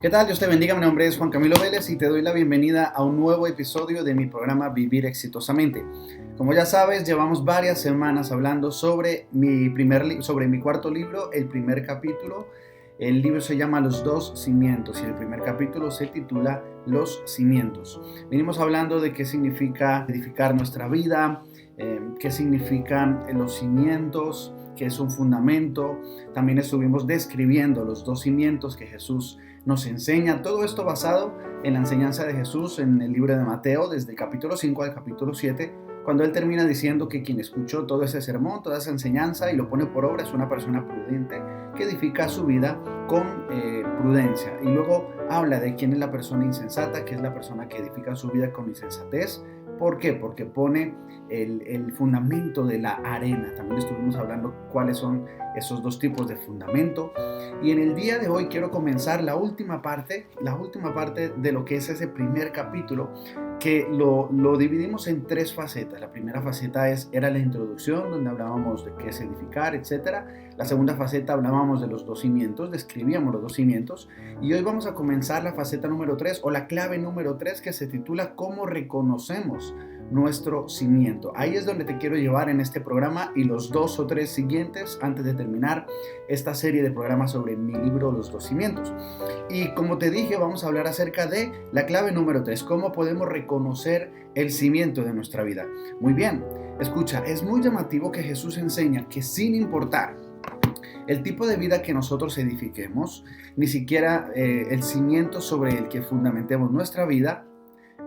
¿Qué tal? Dios te bendiga, mi nombre es Juan Camilo Vélez y te doy la bienvenida a un nuevo episodio de mi programa Vivir Exitosamente. Como ya sabes, llevamos varias semanas hablando sobre sobre mi cuarto libro, el primer capítulo. El libro se llama Los dos cimientos y el primer capítulo se titula Los cimientos. Venimos hablando de qué significa edificar nuestra vida, qué significan los cimientos, que es un fundamento. También estuvimos describiendo los dos cimientos que Jesús nos enseña. Todo esto basado en la enseñanza de Jesús en el libro de Mateo, desde el capítulo 5 al capítulo 7, cuando él termina diciendo que quien escuchó todo ese sermón, toda esa enseñanza y lo pone por obra es una persona prudente que edifica su vida con prudencia. Y luego habla de quién es la persona insensata, que es la persona que edifica su vida con insensatez. ¿Por qué? Porque pone el fundamento de la arena. También estuvimos hablando cuáles son esos dos tipos de fundamento. Y en el día de hoy quiero comenzar la última parte de lo que es ese primer capítulo, que lo dividimos en tres facetas. La primera faceta era la introducción, donde hablábamos de qué es edificar, etc. La segunda faceta hablábamos de los dos cimientos, describíamos los dos cimientos. Y hoy vamos a comenzar la faceta número 3 o la clave número 3, que se titula ¿Cómo reconocemos nuestro cimiento? Ahí es donde te quiero llevar en este programa y los 2 o 3 siguientes antes de terminar esta serie de programas sobre mi libro Los dos cimientos. Y como te dije, vamos a hablar acerca de la clave número 3, cómo podemos reconocer el cimiento de nuestra vida. Muy bien, escucha, es muy llamativo que Jesús enseña que sin importar el tipo de vida que nosotros edifiquemos, ni siquiera el cimiento sobre el que fundamentemos nuestra vida,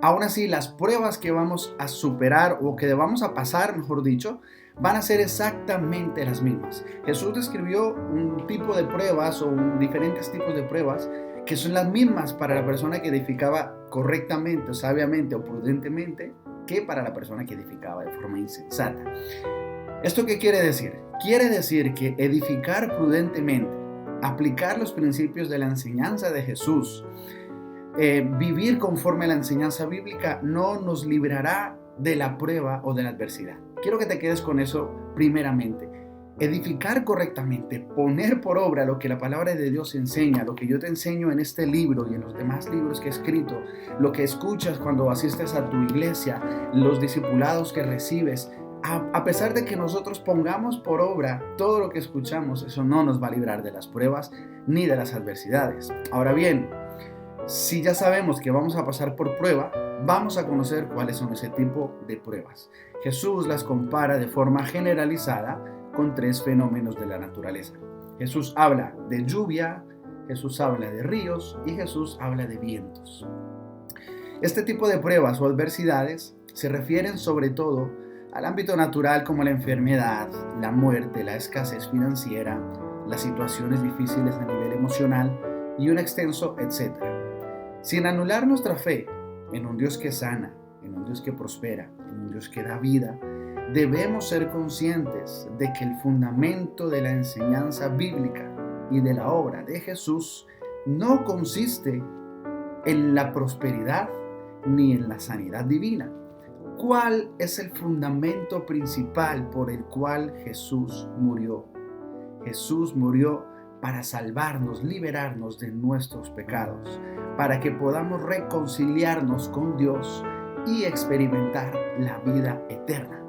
aún así las pruebas que vamos a superar o que vamos a pasar, mejor dicho, van a ser exactamente las mismas. Jesús describió un tipo de pruebas o diferentes tipos de pruebas que son las mismas para la persona que edificaba correctamente, o sabiamente o prudentemente, que para la persona que edificaba de forma insensata. ¿Esto qué quiere decir? Quiere decir que edificar prudentemente, aplicar los principios de la enseñanza de Jesús, vivir conforme a la enseñanza bíblica no nos librará de la prueba o de la adversidad. Quiero que te quedes con eso primeramente. Edificar correctamente, poner por obra lo que la palabra de Dios enseña, lo que yo te enseño en este libro y en los demás libros que he escrito, lo que escuchas cuando asistes a tu iglesia, los discipulados que recibes. A pesar de que nosotros pongamos por obra todo lo que escuchamos, eso no nos va a librar de las pruebas ni de las adversidades. Ahora bien, si ya sabemos que vamos a pasar por prueba, vamos a conocer cuáles son ese tipo de pruebas. Jesús las compara de forma generalizada con 3 fenómenos de la naturaleza. Jesús habla de lluvia, Jesús habla de ríos y Jesús habla de vientos. Este tipo de pruebas o adversidades se refieren sobre todo al ámbito natural, como la enfermedad, la muerte, la escasez financiera, las situaciones difíciles a nivel emocional y un extenso etcétera. Sin anular nuestra fe en un Dios que sana, en un Dios que prospera, en un Dios que da vida, debemos ser conscientes de que el fundamento de la enseñanza bíblica y de la obra de Jesús no consiste en la prosperidad ni en la sanidad divina. ¿Cuál es el fundamento principal por el cual Jesús murió? Jesús murió para salvarnos, liberarnos de nuestros pecados, para que podamos reconciliarnos con Dios y experimentar la vida eterna.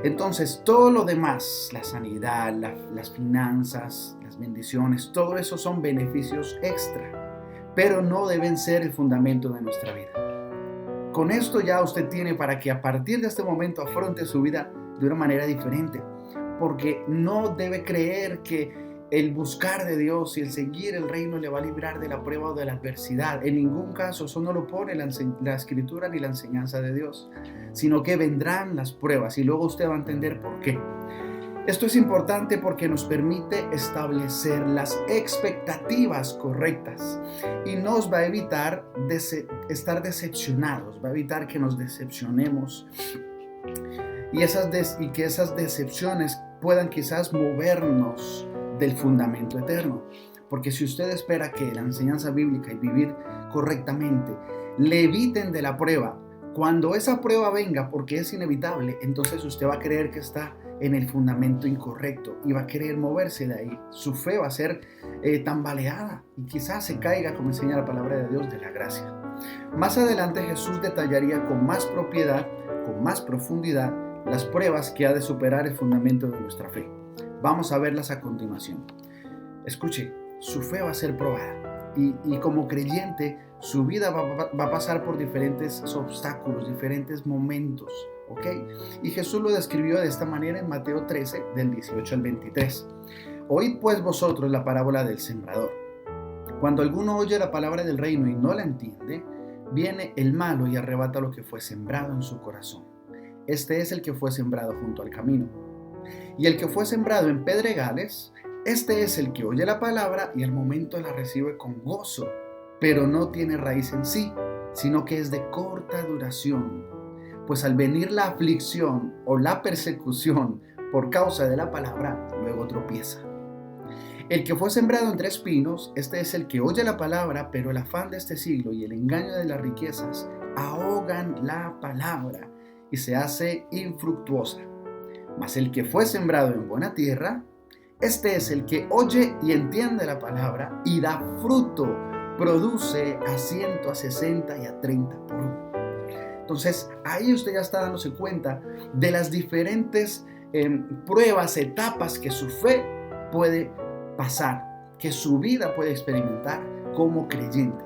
Entonces, todo lo demás, la sanidad, las finanzas, las bendiciones, todo eso son beneficios extra, pero no deben ser el fundamento de nuestra vida. Con esto ya usted tiene para que a partir de este momento afronte su vida de una manera diferente, porque no debe creer que el buscar de Dios y el seguir el reino le va a librar de la prueba o de la adversidad. En ningún caso, eso no lo pone la escritura ni la enseñanza de Dios, sino que vendrán las pruebas y luego usted va a entender por qué. Esto es importante porque nos permite establecer las expectativas correctas y nos va a evitar estar decepcionados, va a evitar que nos decepcionemos y que esas decepciones puedan quizás movernos del fundamento eterno. Porque si usted espera que la enseñanza bíblica y vivir correctamente le eviten de la prueba, Cuando esa prueba venga, porque es inevitable, entonces usted va a creer que está en el fundamento incorrecto y va a querer moverse de ahí. Su fe va a ser tambaleada y quizás se caiga, como enseña la palabra de Dios, de la gracia. Más adelante Jesús detallaría con más propiedad, con más profundidad, las pruebas que ha de superar el fundamento de nuestra fe. Vamos a verlas a continuación. Escuche, su fe va a ser probada y como creyente su vida va a pasar por diferentes obstáculos, diferentes momentos, ¿ok? Y Jesús lo describió de esta manera en Mateo 13, del 18 al 23. Oíd pues vosotros la parábola del sembrador. Cuando alguno oye la palabra del reino y no la entiende, viene el malo y arrebata lo que fue sembrado en su corazón. Este es el que fue sembrado junto al camino. Y el que fue sembrado en pedregales, este es el que oye la palabra y al momento la recibe con gozo, pero no tiene raíz en sí, sino que es de corta duración. Pues al venir la aflicción o la persecución por causa de la palabra, luego tropieza. El que fue sembrado entre espinos, este es el que oye la palabra, pero el afán de este siglo y el engaño de las riquezas ahogan la palabra y se hace infructuosa. Mas el que fue sembrado en buena tierra, este es el que oye y entiende la palabra y da fruto, produce a 100, a 60 y a 30 por uno. Entonces, ahí usted ya está dándose cuenta de las diferentes pruebas, etapas que su fe puede pasar, que su vida puede experimentar como creyente.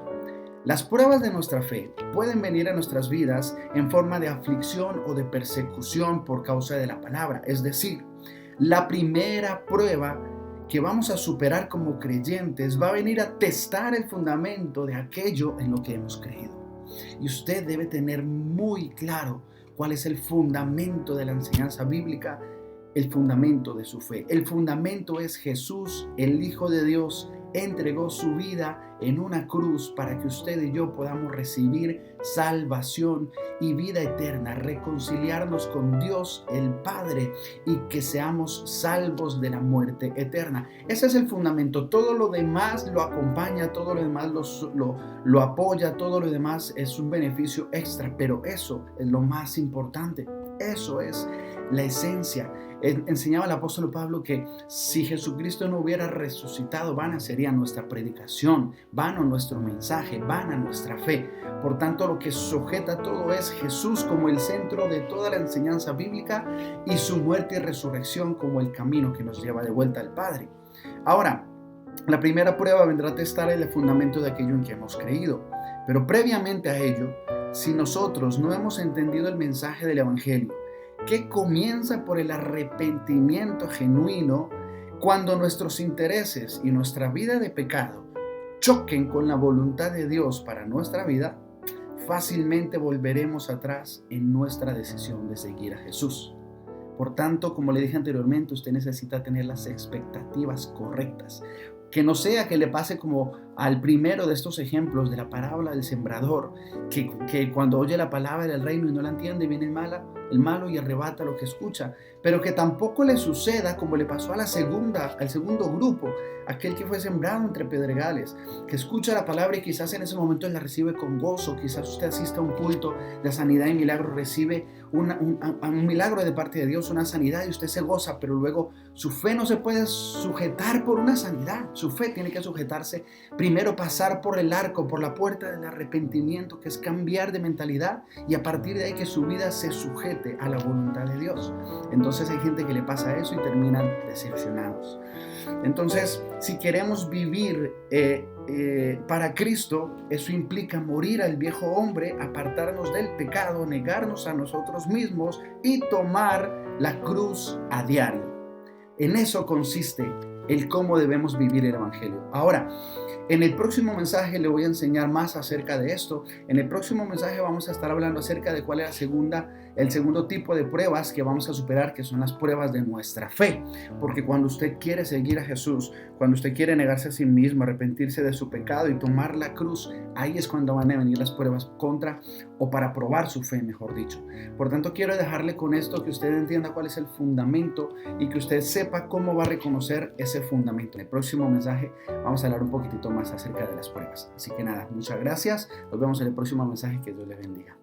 Las pruebas de nuestra fe pueden venir a nuestras vidas en forma de aflicción o de persecución por causa de la palabra. Es decir, la primera prueba que vamos a superar como creyentes va a venir a testar el fundamento de aquello en lo que hemos creído. Y usted debe tener muy claro cuál es el fundamento de la enseñanza bíblica, el fundamento de su fe. El fundamento es Jesús, el Hijo de Dios, entregó su vida en una cruz para que usted y yo podamos recibir salvación y vida eterna, reconciliarnos con Dios el Padre y que seamos salvos de la muerte eterna. Ese es el fundamento. Todo lo demás lo acompaña, todo lo demás lo apoya, todo lo demás es un beneficio extra, pero eso es lo más importante. Eso es la esencia. Enseñaba el apóstol Pablo que si Jesucristo no hubiera resucitado, vana sería nuestra predicación, vano nuestro mensaje, vana nuestra fe. Por tanto, lo que sujeta todo es Jesús como el centro de toda la enseñanza bíblica y su muerte y resurrección como el camino que nos lleva de vuelta al Padre. Ahora, la primera prueba vendrá a testar el fundamento de aquello en que hemos creído. Pero previamente a ello, si nosotros no hemos entendido el mensaje del Evangelio, que comienza por el arrepentimiento genuino, cuando nuestros intereses y nuestra vida de pecado choquen con la voluntad de Dios para nuestra vida, fácilmente volveremos atrás en nuestra decisión de seguir a Jesús. Por tanto, como le dije anteriormente, usted necesita tener las expectativas correctas. Que no sea que le pase como al primero de estos ejemplos de la parábola del sembrador, que cuando oye la palabra del reino y no la entiende, viene el malo y arrebata lo que escucha. Pero que tampoco le suceda como le pasó al segundo grupo, aquel que fue sembrado entre pedregales, que escucha la palabra y quizás en ese momento la recibe con gozo. Quizás usted asiste a un culto de sanidad y milagro, recibe un milagro de parte de Dios, una sanidad, y usted se goza, pero luego su fe no se puede sujetar por una sanidad. Su fe tiene que sujetarse primero, pasar por el arco, por la puerta del arrepentimiento, que es cambiar de mentalidad, y a partir de ahí que su vida se sujete a la voluntad de Dios. Entonces hay gente que le pasa eso y terminan decepcionados. Entonces, si queremos vivir para Cristo, eso implica morir al viejo hombre, apartarnos del pecado, negarnos a nosotros mismos y tomar la cruz a diario. En eso consiste el cómo debemos vivir el Evangelio. Ahora, en el próximo mensaje le voy a enseñar más acerca de esto. En el próximo mensaje vamos a estar hablando acerca de cuál es el segundo tipo de pruebas que vamos a superar, que son las pruebas de nuestra fe. Porque cuando usted quiere seguir a Jesús, cuando usted quiere negarse a sí mismo, arrepentirse de su pecado y tomar la cruz, ahí es cuando van a venir las pruebas contra o para probar su fe, mejor dicho. Por tanto, quiero dejarle con esto, que usted entienda cuál es el fundamento y que usted sepa cómo va a reconocer ese fundamento. En el próximo mensaje vamos a hablar un poquitito más acerca de las pruebas. Así que nada, muchas gracias. Nos vemos en el próximo mensaje. Que Dios le bendiga.